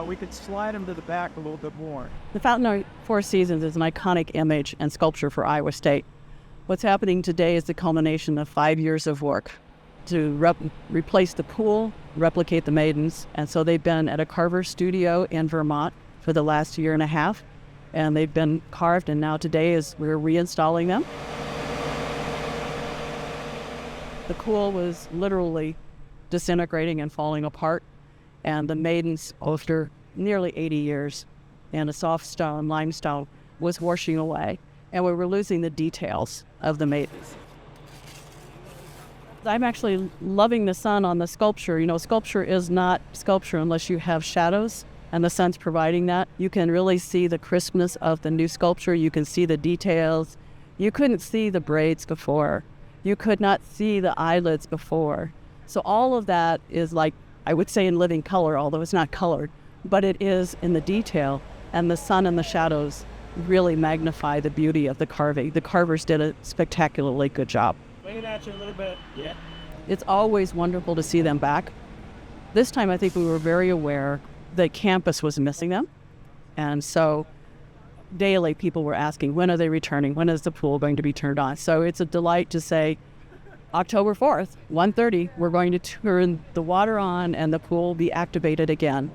we could slide them to the back a little bit more. The Fountain of Four Seasons is an iconic image and sculpture for Iowa State. What's happening today is the culmination of 5 years of work to replace the pool, replicate the maidens. And so they've been at a carver studio in Vermont for the last year and a half. And they've been carved, and now today we're reinstalling them. The pool was literally disintegrating and falling apart. And the maidens, after nearly 80 years, and a soft stone, limestone, was washing away. And we were losing the details of the maidens. I'm actually loving the sun on the sculpture. You know, sculpture is not sculpture unless you have shadows, and the sun's providing that. You can really see the crispness of the new sculpture. You can see the details. You couldn't see the braids before. You could not see the eyelids before. So all of that is, like, I would say, in living color, although it's not colored, but it is in the detail, and the sun and the shadows really magnify the beauty of the carving. The carvers did a spectacularly good job. Wait at you a little bit. Yeah. It's always wonderful to see them back. This time I think we were very aware that campus was missing them. And so daily people were asking, when are they returning? When is the pool going to be turned on? So it's a delight to say, October 4th, 1:30, we're going to turn the water on and the pool will be activated again.